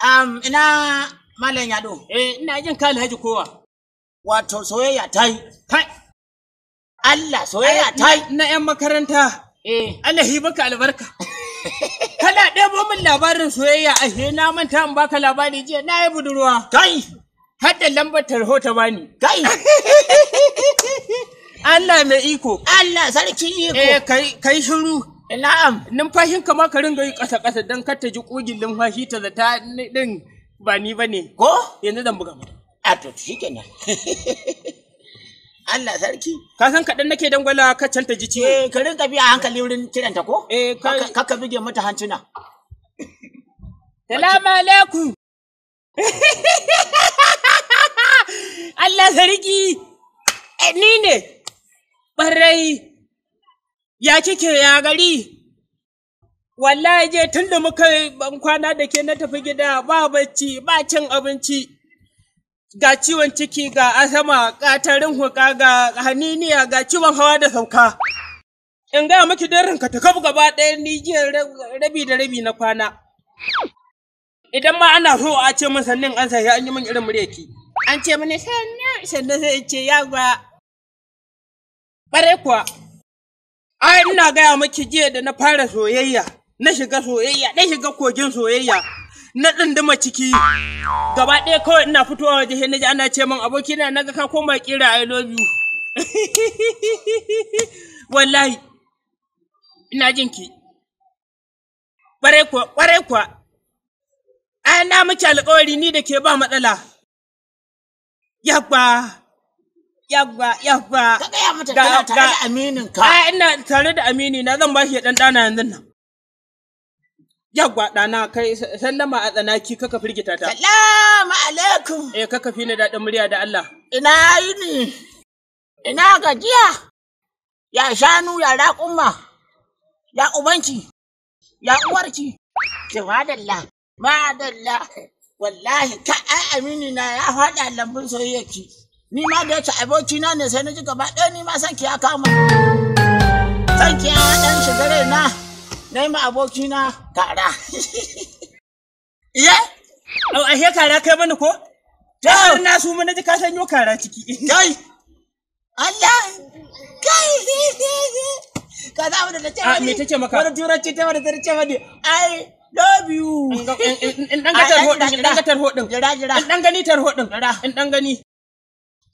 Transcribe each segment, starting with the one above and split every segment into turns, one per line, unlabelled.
Ina Malam Yado.
Ina jin ka Alhaji kowa.
Wato soyayya ta yi. Allah soyayya ta yi.
Na 'yan makaranta. Allah yi baka albarka. Kana ɗebo min labarin soyayya ashe na manta in baka labari jiya na yi budurwa.
Kai.
Har da lambar tarho ta bani.
Kai.
Allah mai iko.
Allah sarki iko.
Kai shiru.
Na'am.
Numfashin ka ma ka ringa yi ƙasa-ƙasa don kar ta ji ƙugin numfashi ta zata din ba ni bane.
Ko?
Yanzu zan buga mata.
A to shikenan. Allah sarki.
Ka san kaɗan nake dangwala kaccan ta ji ciwo.
Ka rinka biya hankali wurin kiranta ko? Kaka bige mata hancuna.
Salamu alaikum. Allah sarki. Ni ne. Ɓarai. Ya kike ya gari? Wallahi je tunda muka ban kwana da ke na tafi gida ba bacci ba cin abinci. Ga ciwon ciki ga asama ga tarin huka ga haniniya ga ciwon hawa da sauka. In ga miki dan ranka ta kafu gaba ɗaya ni jiya rabi da rabi na kwana. Idan ma ana so a ce min sannin an sai an yi min irin muryaki. An ce mini sannan sai ce yawa. Bare kuwa. Ai ina gaya miki jiya da na fara soyayya, na shiga kogin soyayya, na tsunduma ciki. Gaba ɗaya kawai ina fitowa waje sai naji ana ce min abokina naga ka koma kira I love you. Wallahi ina jin ki. Ƙware kuwa. Ai na miki alƙawari ni da ke ba matsala. Yabba.
Ka gaya mata kana tare da aminin ka.
Ina tare da amini na zan bashi ya dan dana yanzu nan. Yabba dana kai sallama a tsanaki kaka firgita ta.
Salamu alaikum.
Kaka fi ni daɗin murya da Allah.
Ina yini. Ina gajiya. Ya shanu ya raƙumma. Ya ubanki. Ya uwarki. Madalla. Wallahi ka ai amini na ya faɗa lambun soyayyaki. Ni ma da yake abokina ne sai na ji gaba ɗaya ni ma sanki ya kama. Sanki ya ɗan shiga raina na yi ma abokina kara. Iye?
Ashe kara kai mani ko? Ta na su mana ji ka sanyo kara ciki.
Kai! Allah! Kai! Ka za mu da ta ce
mani? Me ta ce maka?
Wani turanci ta wadda ta ce mani. I love you.
In ɗan ga tarho ɗin. In ɗan gani tarho ɗin. In ɗan gani.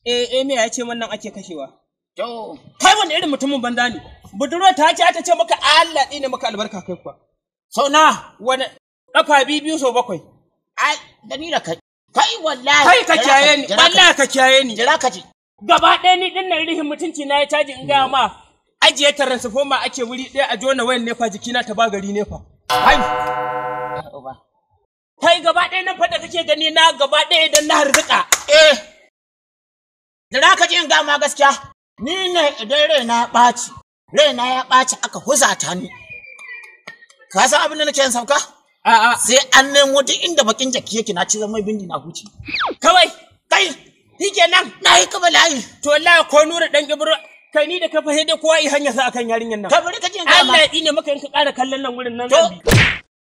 Me ya ce wannan ake kashewa?
To,
kai wani irin mutumin banza ne. Budurwa ta ce maka Allah ne maka albarka kai kuwa.
Sau na
wani kafa biyu so 7.
Ai, da ni da kai. Kai wallahi.
Kai ka kiyaye ni. Wallahi ka kiyaye ni.
Jira ka ji.
Gaba ɗaya ni din nan rihin mutunci na ya caji in ga ma. Ajiye transformer ake wuri ɗaya a jona wayan nefa jikina ta ba gari nefa. Ai. Kai gaba ɗaya nan fa da kake gani na gaba ɗaya idan na harzuka.
Da ka ji in gama gaskiya, ni ne idan raina ya ɓaci aka huzata ni. Ka san abin da nake yin sauka? Sai an nemo duk inda bakin jaki yake na ci zama bindi na huce.
Kawai,
kai,
shikenan.
Na yi kaba layi.
To wallahi ko nura dan Ibro, kai ni da ka fahe da kowa i hanya sa akan yarinyan nan.
Ka bari ka ji in gama.
Allah ya ne maka in ka ƙara kallon nan wurin nan zabi.